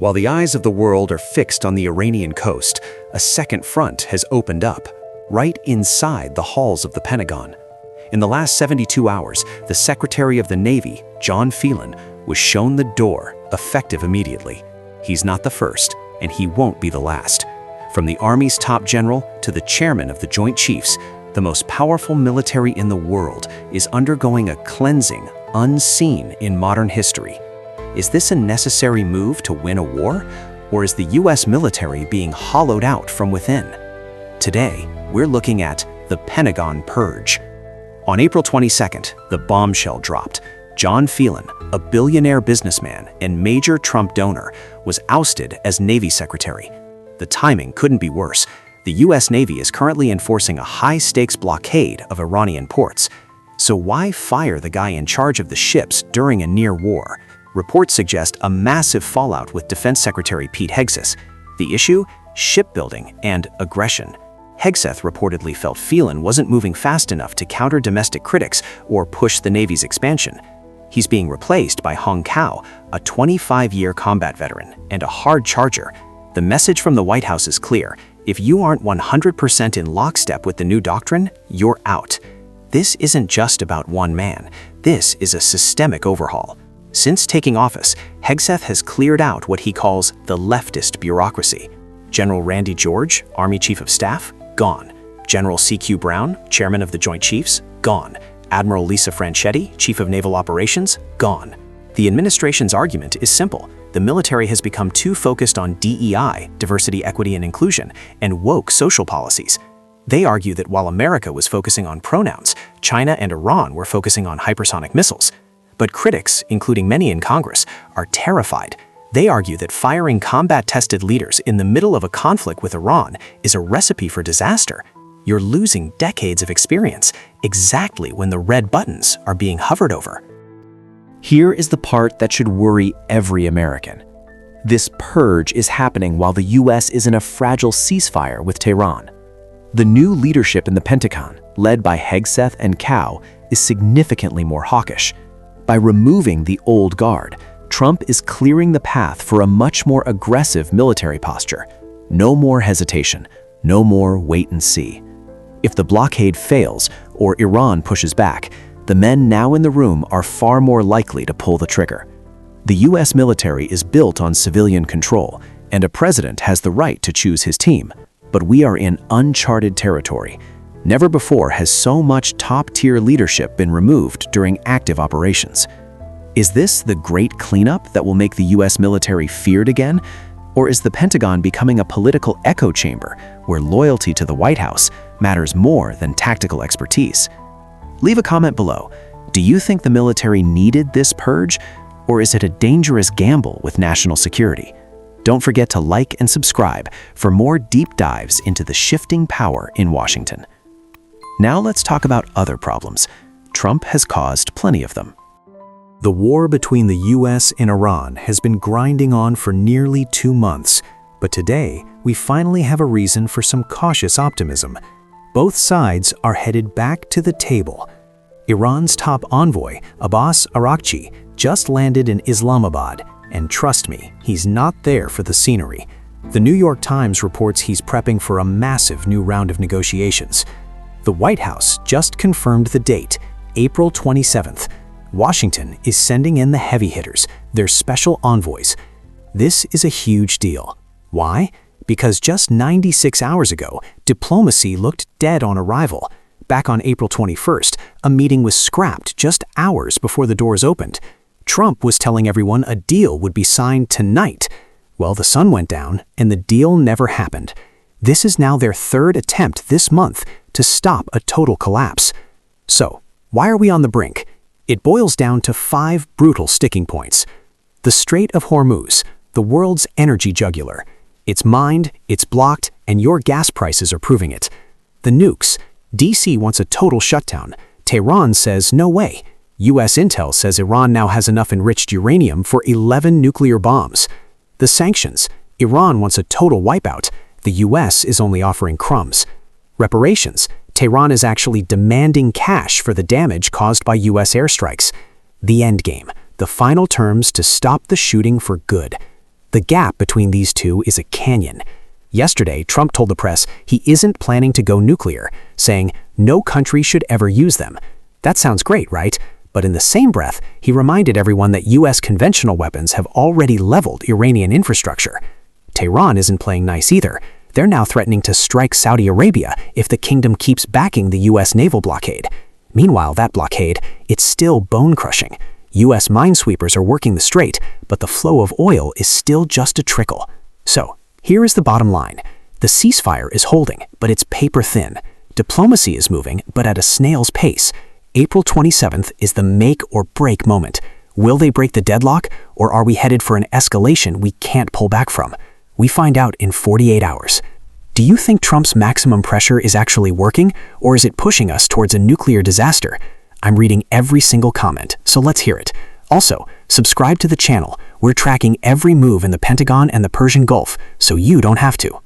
While the eyes of the world are fixed on the Iranian coast, a second front has opened up, right inside the halls of the Pentagon. In the last 72 hours, the Secretary of the Navy, John Phelan, was shown the door, effective immediately. He's not the first, and he won't be the last. From the Army's top general to the chairman of the Joint Chiefs, the most powerful military in the world is undergoing a cleansing unseen in modern history. Is this a necessary move to win a war, or is the U.S. military being hollowed out from within? Today, we're looking at the Pentagon Purge. On April 22nd, the bombshell dropped. John Phelan, a billionaire businessman and major Trump donor, was ousted as Navy Secretary. The timing couldn't be worse. The U.S. Navy is currently enforcing a high-stakes blockade of Iranian ports. So why fire the guy in charge of the ships during a near war? Reports suggest a massive fallout with Defense Secretary Pete Hegseth. The issue? Shipbuilding and aggression. Hegseth reportedly felt Phelan wasn't moving fast enough to counter domestic critics or push the Navy's expansion. He's being replaced by Hong Kao, a 25-year combat veteran and a hard charger. The message from the White House is clear. If you aren't 100% in lockstep with the new doctrine, you're out. This isn't just about one man. This is a systemic overhaul. Since taking office, Hegseth has cleared out what he calls the leftist bureaucracy. General Randy George, Army Chief of Staff, gone. General C.Q. Brown, Chairman of the Joint Chiefs, gone. Admiral Lisa Franchetti, Chief of Naval Operations, gone. The administration's argument is simple. The military has become too focused on DEI, diversity, equity, and inclusion, and woke social policies. They argue that while America was focusing on pronouns, China and Iran were focusing on hypersonic missiles. But critics, including many in Congress, are terrified. They argue that firing combat-tested leaders in the middle of a conflict with Iran is a recipe for disaster. You're losing decades of experience, exactly when the red buttons are being hovered over. Here is the part that should worry every American. This purge is happening while the U.S. is in a fragile ceasefire with Tehran. The new leadership in the Pentagon, led by Hegseth and Kao, is significantly more hawkish. By removing the old guard, Trump is clearing the path for a much more aggressive military posture. No more hesitation, no more wait and see. If the blockade fails or Iran pushes back, the men now in the room are far more likely to pull the trigger. The U.S. military is built on civilian control, and a president has the right to choose his team. But we are in uncharted territory. Never before has so much top-tier leadership been removed during active operations. Is this the great cleanup that will make the U.S. military feared again? Or is the Pentagon becoming a political echo chamber where loyalty to the White House matters more than tactical expertise? Leave a comment below. Do you think the military needed this purge, or is it a dangerous gamble with national security? Don't forget to like and subscribe for more deep dives into the shifting power in Washington. Now let's talk about other problems. Trump has caused plenty of them. The war between the U.S. and Iran has been grinding on for nearly 2 months, but today we finally have a reason for some cautious optimism. Both sides are headed back to the table. Iran's top envoy, Abbas Araghchi, just landed in Islamabad, and trust me, he's not there for the scenery. The New York Times reports he's prepping for a massive new round of negotiations. The White House just confirmed the date, April 27th. Washington is sending in the heavy hitters, their special envoys. This is a huge deal. Why? Because just 96 hours ago, diplomacy looked dead on arrival. Back on April 21st, a meeting was scrapped just hours before the doors opened. Trump was telling everyone a deal would be signed tonight. Well, the sun went down, and the deal never happened. This is now their third attempt this month to stop a total collapse. So, why are we on the brink? It boils down to 5 brutal sticking points. The Strait of Hormuz, the world's energy jugular. It's mined, it's blocked, and your gas prices are proving it. The nukes. D.C. wants a total shutdown. Tehran says no way. U.S. intel says Iran now has enough enriched uranium for 11 nuclear bombs. The sanctions. Iran wants a total wipeout. The U.S. is only offering crumbs. Reparations. Tehran is actually demanding cash for the damage caused by U.S. airstrikes. The endgame. The final terms to stop the shooting for good. The gap between these two is a canyon. Yesterday, Trump told the press he isn't planning to go nuclear, saying no country should ever use them. That sounds great, right? But in the same breath, he reminded everyone that U.S. conventional weapons have already leveled Iranian infrastructure. Tehran isn't playing nice either. They're now threatening to strike Saudi Arabia if the kingdom keeps backing the U.S. naval blockade. Meanwhile, that blockade, it's still bone-crushing. U.S. minesweepers are working the strait, but the flow of oil is still just a trickle. So, here is the bottom line. The ceasefire is holding, but it's paper-thin. Diplomacy is moving, but at a snail's pace. April 27th is the make-or-break moment. Will they break the deadlock, or are we headed for an escalation we can't pull back from? We find out in 48 hours. Do you think Trump's maximum pressure is actually working, or is it pushing us towards a nuclear disaster? I'm reading every single comment, so let's hear it. Also, subscribe to the channel. We're tracking every move in the Pentagon and the Persian Gulf, so you don't have to.